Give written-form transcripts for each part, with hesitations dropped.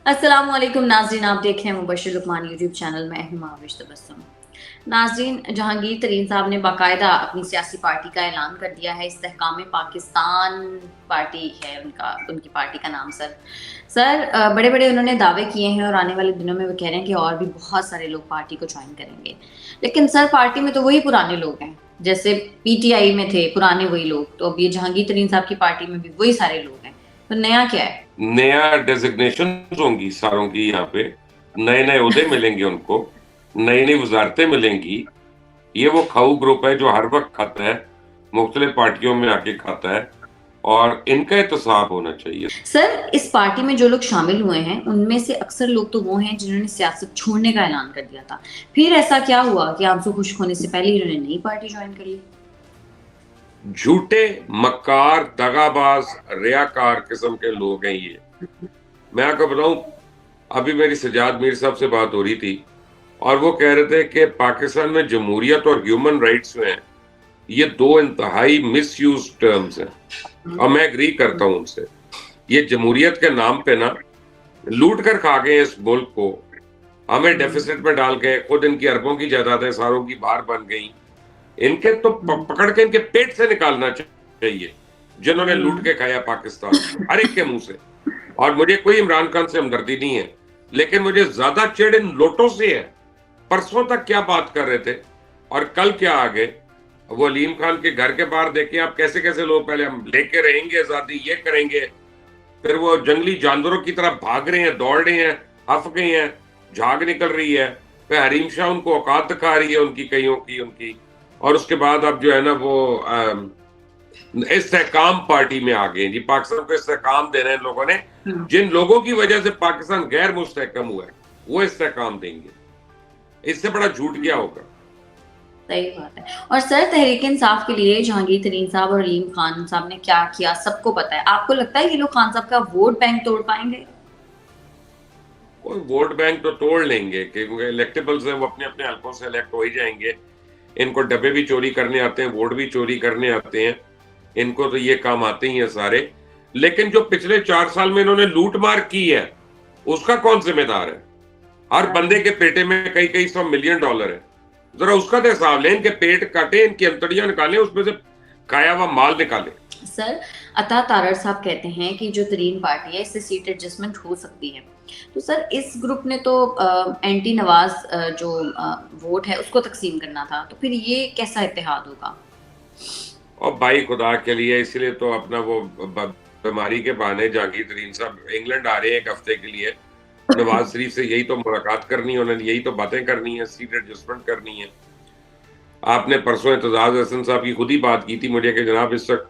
अस्सलाम वालेकुम नाज़रीन, आप देख रहे हैं मुबश्शिर लुकमान यूट्यूब चैनल में हूं महाविश तबस्सुम। नाज़रीन, जहांगीर तरीन साहब ने बाकायदा अपनी सियासी पार्टी का ऐलान कर दिया है। इस्तेहकाम पाकिस्तान पार्टी है उनकी पार्टी का नाम। बड़े बड़े उन्होंने दावे किए हैं और आने वाले दिनों में वो कह रहे हैं कि और भी बहुत सारे लोग पार्टी को ज्वाइन करेंगे। लेकिन सर, पार्टी में तो वही पुराने लोग हैं, जैसे पीटीआई में थे पुराने वही लोग, तो अब ये जहांगीर तरीन साहब की पार्टी में भी वही सारे लोग हैं, तो नया क्या है? नया डेजिग्नेशन होंगी सारों की यहाँ पे, नए नए ओहदे मिलेंगे उनको, नई नई वजारतें मिलेंगी। ये वो खाऊ ग्रुप है जो हर वक्त खाता है, मुख्तलिफ पार्टियों में आके खाता है, और इनका एहतसाब होना चाहिए। सर, इस पार्टी में जो लोग शामिल हुए हैं उनमें से अक्सर लोग तो वो हैं जिन्होंने सियासत छोड़ने का ऐलान कर दिया था। फिर ऐसा क्या हुआ कि आंसू खुश्क होने से पहले ही उन्होंने नई पार्टी ज्वाइन कर ली? झूठे, मक्कार, दगाबाज, रियाकार किस्म के लोग हैं ये। मैं आपको बताऊं, अभी मेरी सजाद मीर साहब से बात हो रही थी और वो कह रहे थे कि पाकिस्तान में जमहूरियत और ह्यूमन राइट्स जो हैं, ये दो इंतहाई मिसयूज टर्म्स हैं, और मैं एग्री करता हूं उनसे। ये जमहूरियत के नाम पे ना लूट कर खा गए इस मुल्क को, हमें डेफिसिट में डाल के, खुद इनकी अरबों की जायदादें सारों की बाहर बन गई। इनके तो पकड़ के इनके पेट से निकालना चाहिए जिन्होंने लूट के खाया पाकिस्तान को, हर एक के मुंह से। और मुझे कोई इमरान खान से हमदर्दी नहीं है, लेकिन मुझे ज्यादा चिढ़ इन लोटों से है। परसों तक क्या बात कर रहे थे और कल क्या आ गए। वो अलीम खान के घर के बाहर देखे आप, कैसे कैसे लोग, पहले हम लेके रहेंगे आजादी, ये करेंगे, फिर वो जंगली जानवरों की तरह भाग रहे हैं, दौड़ रहे हैं, हफ गए हैं, झाग निकल रही है, फिर हरीम शाह उनको औकात दिखा रही है उनकी, कईयों की उनकी। और उसके बाद अब जो है ना वो इस्तेहकाम पार्टी में आ गए जी। पाकिस्तान को इस्तेहकाम दे रहे हैं लोगों ने, जिन लोगों की वजह से पाकिस्तान गैर मुस्तहकम हुआ है, वो इस्तेहकाम देंगे। इससे बड़ा झूठ क्या होगा? सही बात है। और सर, तहरीक इंसाफ के लिए जहांगीर तरीन साहब और अलीम खान साहब ने क्या किया सबको पता है। आपको लगता है ये लोग खान साहब का वोट बैंक तोड़ पाएंगे? कोई वोट बैंक तो तोड़ लेंगे, क्योंकि इलेक्टेबल्स हैं, वो अपने अपने हल्कों से इलेक्ट हो ही जाएंगे। इनको डब्बे भी चोरी करने आते हैं, वोट भी चोरी करने आते हैं, इनको तो ये काम आते ही हैं सारे। लेकिन जो पिछले 4 साल में इन्होंने लूट मार की है, उसका कौन जिम्मेदार है? हर बंदे के पेटे में कई कई $100 मिलियन है। जरा उसका तो हिसाब लें, इनके पेट काटे, इनकी अंतड़ियां निकालें, उसमें से खाया हुआ माल निकालें। सर, अता तारड़ साहब कहते हैं कि जो तरीन पार्टी है इससे सीट एडजस्टमेंट हो सकती है। तो सर, इस ग्रुप ने तो एंटी नवाज जो वोट है उसको तकसीम करना था, तो फिर ये कैसा इत्तेहाद होगा? और भाई खुदा के लिए, इसलिए तो अपना वो बीमारी के बहाने जहांगीर तरीन साहब इंग्लैंड आ रहे हैं 1 हफ्ते के लिए। नवाज शरीफ से यही तो मुलाकात करनी है उन्होंने, यही तो बातें करनी है, सीट एडजस्टमेंट करनी है। आपने परसों एतजाज हसन साहब की खुद ही बात की थी मुझे कि जनाब इस वक्त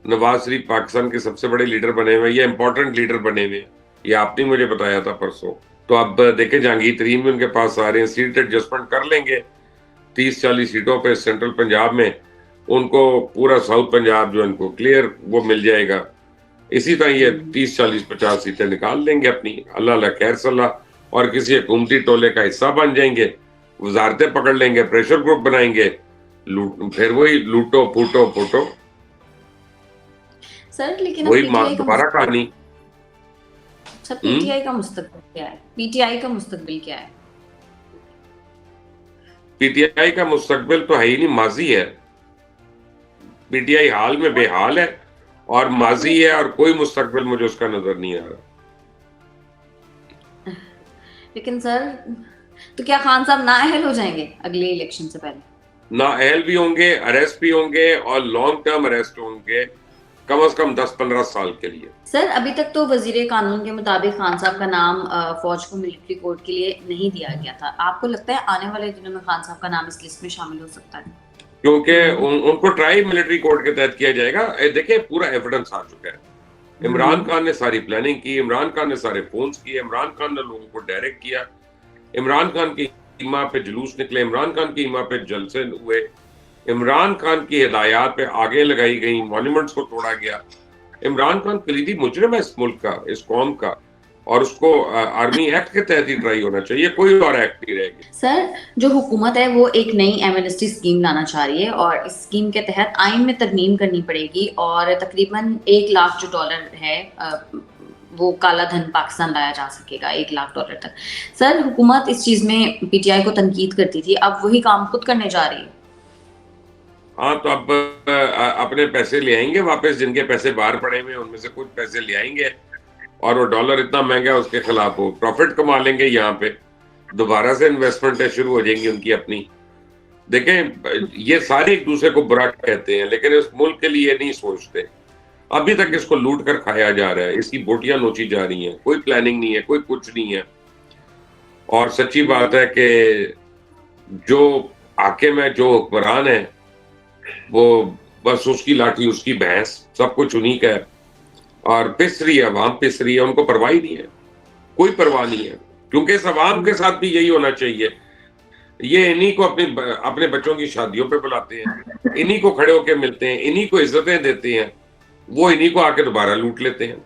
नवाज शरीफ पाकिस्तान के सबसे बड़े लीडर बने हुए, ये इंपॉर्टेंट लीडर बने हुए। ये आपने मुझे बताया था परसों। तो अब देखे, जहांगीर तरीन भी उनके पास आ रहे हैं, सीट एडजस्टमेंट कर लेंगे 30-40 सीटों पे सेंट्रल पंजाब में। उनको पूरा साउथ पंजाब जो उनको क्लियर वो मिल जाएगा। इसी तरह ये 30-40-50 सीटें निकाल लेंगे अपनी, अल्लाह अल्लाह खैर सल्लाह, और किसी हुकूमती टोले का हिस्सा बन जाएंगे, वजारतें पकड़ लेंगे, प्रेशर ग्रुप बनाएंगे, फिर वही लूटो फूटो फूटो, सर, लेकिन अब वही पीटीआई का दोबारा कहानी। सर, पीटीआई का मुस्तकबिल क्या है? पीटीआई का मुस्तकबिल क्या है? पीटीआई का मुस्तकबिल तो है ही नहीं, माजी है। पीटीआई हाल में बेहाल है और माजी है, और कोई मुस्तकबिल मुझे उसका नजर नहीं आ रहा। लेकिन सर, तो क्या खान साहब नाअहल हो जाएंगे अगले इलेक्शन से पहले? नाअहल भी होंगे, अरेस्ट भी होंगे, और लॉन्ग टर्म अरेस्ट होंगे, कम से कम 10-15 साल के लिए। सर, अभी तक तो वजीर कानून के मुताबिक खान साहब का नाम फौज को मिलिट्री कोर्ट के लिए नहीं दिया गया था। आपको लगता है आने वाले दिनों में खान साहब का नाम इस लिस्ट में शामिल हो सकता है? क्योंकि उनको ट्राई मिलिट्री कोर्ट के तहत किया जाएगा। देखिए, पूरा एविडेंस आ चुका है। इमरान खान ने सारी प्लानिंग की, इमरान खान ने सारे फोन्स किए, इमरान खान ने लोगों को डायरेक्ट किया, इमरान खान की ईमा पे जुलूस निकले, इमरान खान की ईमा पे जलसे हुए, इमरान खान की हिदायत पे आगे लगाई गई, मॉन्यूमेंट्स को तोड़ा गया। इमरान खान कलीदी मुजरिम है इस मुल्क का, इस कौम का, और उसको आर्मी एक्ट के तहत ही ट्राई होना चाहिए, कोई और एक्ट नहीं रहेगी। सर, जो हुकूमत है वो एक नई एमनेस्टी स्कीम लाना चाह रही है और इस स्कीम के तहत आइन में तरमीम करनी पड़ेगी और तकरीबन $1 लाख जो डॉलर है वो काला धन पाकिस्तान लाया जा सकेगा $1 लाख तक। सर, हुकूमत इस चीज़ में पीटीआई को तनकीद करती थी, अब वही काम खुद करने जा रही है। हाँ, तो अब अपने पैसे ले आएंगे वापस, जिनके पैसे बाहर पड़े हुए हैं उनमें से कुछ पैसे ले आएंगे, और वो डॉलर इतना महंगा है उसके खिलाफ वो प्रॉफिट कमा लेंगे, यहाँ पे दोबारा से इन्वेस्टमेंटें शुरू हो जाएंगी उनकी अपनी। देखें, ये सारे एक दूसरे को बुरा कहते हैं, लेकिन इस मुल्क के लिए नहीं सोचते। अभी तक इसको लूट कर खाया जा रहा है, इसकी बोटियां नोची जा रही हैं, कोई प्लानिंग नहीं है, कोई कुछ नहीं है। और सच्ची बात है कि जो हाकिम है, जो हुक्मरान है, वो बस उसकी लाठी उसकी भैंस, सब कुछ उन्हीं का है, और पिस रही है अवाम, पिस रही है, उनको परवाह ही नहीं है, कोई परवाह नहीं है। क्योंकि इस अवाम के साथ भी यही होना चाहिए। ये इन्हीं को अपने बच्चों की शादियों पे बुलाते हैं, इन्हीं को खड़े होके मिलते हैं, इन्हीं को इज्जतें देते हैं, वो इन्हीं को आके दोबारा लूट लेते हैं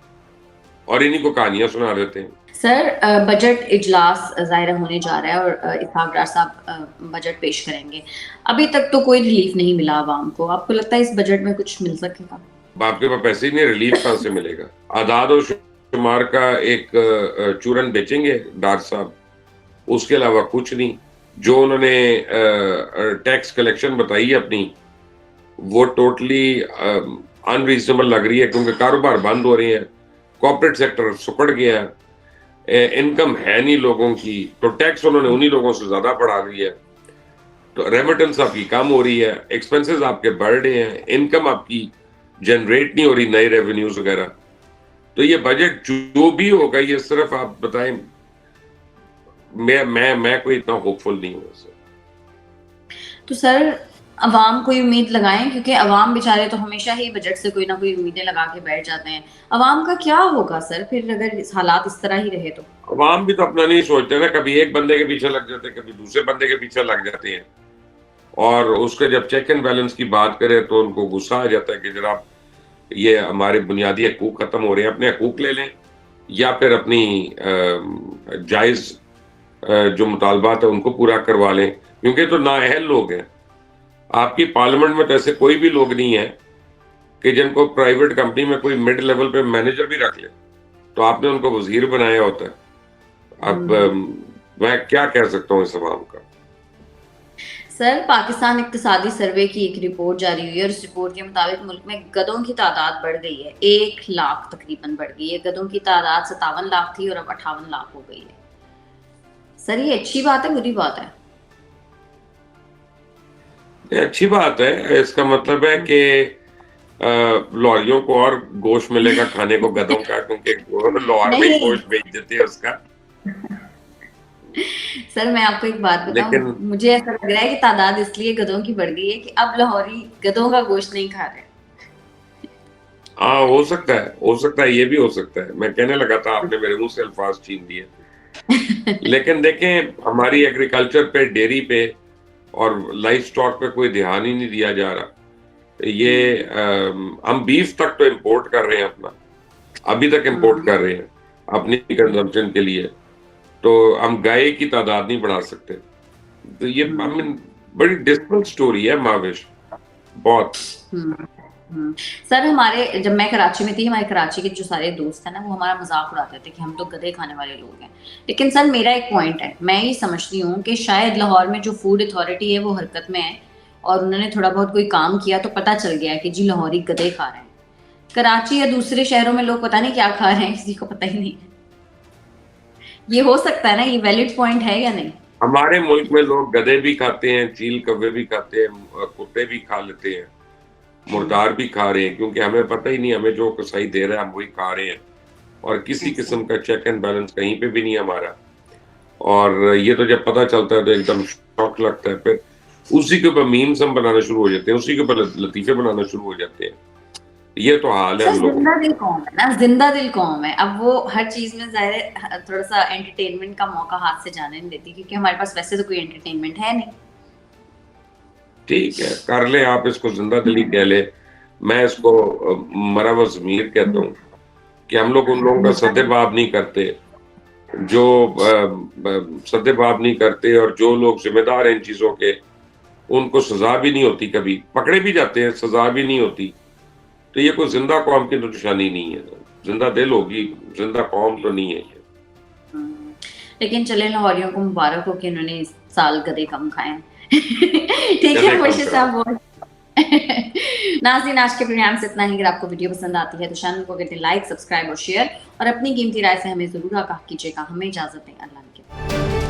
और इन्हीं को कहानियां सुना देते हैं। सर, बजट इजलास ज़ाहिर होने जा रहा है और इसहाक डार साहब बजट पेश करेंगे। अभी तक तो कोई रिलीफ नहीं मिला आवाम को, आपको लगता है इस बजट में कुछ मिल सकेगा? बाप के पास पैसे ही नहीं, रिलीफ कहां से मिलेगा? आदाद और शुमार का एक चूरन बेचेंगे डार साहब, उसके अलावा कुछ नहीं। जो उन्होंने टैक्स कलेक्शन बताई है अपनी, वो टोटली अनरीजनेबल लग रही है, क्योंकि कारोबार बंद हो रहे हैं, कॉर्पोरेट सेक्टर सुकड़ गया है, इनकम है नहीं लोगों की, तो टैक्स उन्होंने उन्हीं लोगों से ज्यादा बढ़ा दी है, तो रेमिटेंस आपकी कम हो रही है, एक्सपेंसेस आपके बढ़ रहे हैं, इनकम आपकी जनरेट नहीं हो रही, नए रेवेन्यूज वगैरह। तो ये बजट जो भी होगा, ये सिर्फ आप बताएं, मैं कोई इतना होपफुल नहीं हूँ सर। तो सर, अवाम कोई उम्मीद लगाएं, क्योंकि अवाम बेचारे तो हमेशा ही बजट से कोई ना कोई उम्मीदें लगा के बैठ जाते हैं। अवाम का क्या होगा सर फिर, अगर हालात इस तरह ही रहे तो? अवाम भी तो अपना नहीं सोचते ना, कभी एक बंदे के पीछे लग जाते हैं, कभी दूसरे बंदे के पीछे लग जाते हैं, और उसके जब चेक एंड बैलेंस की बात करें तो उनको गुस्सा आ जाता है कि जनाब ये हमारे बुनियादी हकूक खत्म हो रहे हैं, अपने हकूक ले लें, या फिर अपनी जायज जो मुतालबात है उनको पूरा करवा लें, क्योंकि तो नाअहल लोग हैं। आपकी पार्लियामेंट में तो ऐसे कोई भी लोग नहीं है कि जिनको प्राइवेट कंपनी में कोई मिड लेवल पे मैनेजर भी रख ले, तो आपने उनको वजीर बनाया होता है। अब मैं क्या कह सकता हूँ इस अवाम का। सर, पाकिस्तान इक्तिसादी सर्वे की एक रिपोर्ट जारी हुई है और इस रिपोर्ट के मुताबिक मुल्क में गधों की तादाद बढ़ गई है, 1 लाख तकरीबन बढ़ गई है। गधों की तादाद 57 लाख थी और अब 58 लाख हो गई है। सर, ये अच्छी बात है, बुरी बात है? ये अच्छी बात है, इसका मतलब है कि लॉरियों को और गोश्त मिलेगा खाने को गधों का, क्योंकि लाहौर में ही गोश्त बेच देते हैं उसका। सर, मैं आपको एक बात बताऊं, लेकिन मुझे ऐसा लग रहा है कि तादाद इसलिए गधों की बढ़ गई है कि अब लाहौरी गधों का गोश्त नहीं खा रहे। हाँ, हो सकता है, ये भी हो सकता है। मैं कहने लगा था, आपने मेरे मुंह से अल्फाज छीन दिए। लेकिन देखें, हमारी एग्रीकल्चर पे, डेयरी पे और लाइफ स्टॉक पे कोई ध्यान ही नहीं दिया जा रहा। ये हम बीफ तक तो इंपोर्ट कर रहे हैं अपना, अभी तक इंपोर्ट कर रहे हैं अपनी कंजम्पशन के लिए, तो हम गाय की तादाद नहीं बढ़ा सकते। तो ये आई मीन बड़ी डिफरेंट स्टोरी है माविश, बहुत। सर, हमारे जब मैं कराची में थी, हमारे कराची के जो सारे दोस्त हैं ना, वो हमारा मजाक उड़ाते थे कि हम तो गधे खाने वाले लोग हैं। लेकिन सर, मेरा एक पॉइंट है, मैं ये समझती हूँ कि शायद लाहौर में जो फूड अथॉरिटी है वो हरकत में है और उन्होंने थोड़ा बहुत कोई काम किया तो पता चल गया कि जी लाहौरी गधे खा रहे हैं। कराची या दूसरे शहरों में लोग पता नहीं क्या खा रहे हैं, किसी को पता ही नहीं है। ये हो सकता है ना, ये वैलिड पॉइंट है या नहीं? हमारे मुल्क में लोग गधे भी खाते हैं, चील कौवे भी खाते हैं, कुत्ते भी खा लेते हैं, मुर्दार भी खा रहे हैं, क्योंकि हमें पता ही नहीं, हमें जो कसाई दे रहा है हम वही खा रहे हैं, और किसी किस्म का चेक एंड बैलेंस कहीं पे भी नहीं हमारा। और ये तो जब पता चलता है तो एकदम शौक लगता है, फिर उसी के ऊपर मीम्स हम बनाना शुरू हो जाते हैं, उसी के ऊपर लतीफे बनाना शुरू हो जाते हैं। ये तो हाल है हम लोगों जिंदा दिल कौम है ना, जिंदा दिल कौम है। अब वो हर चीज में जाहिर थोड़ा सा एंटरटेनमेंट का मौका हाथ से जाने नहीं देती, क्योंकि हमारे पास वैसे तो कोई एंटरटेनमेंट है नहीं। ठीक है, कर ले आप इसको, जिंदा दिली कह ले, मैं इसको मरा व ज़मीर कहता हूँ कि हम लोग उन लोगों का सद्देबाब नहीं करते, जो सद्देबाब नहीं करते, और जो लोग जिम्मेदार हैं इन चीजों के, उनको सजा भी नहीं होती, कभी पकड़े भी जाते हैं, सजा भी नहीं होती। तो ये कोई जिंदा कौम की तो निशानी नहीं है। जिंदा दिल होगी, जिंदा कौम तो नहीं है ये। लेकिन चले लाहौरियों को मुबारक हो कि उन्होंने इस साल गधे कम खाए हैं। ठीक है गधे कम मुबशिर कराओ। साहब, बहुत नाज़रीन, आज के प्रोग्राम से इतना ही। अगर आपको वीडियो पसंद आती है तो चैनल को करके लाइक, सब्सक्राइब और शेयर, और अपनी कीमती राय से हमें जरूर आगाह कीजिएगा। हमें इजाजत दें, अल्लाह के।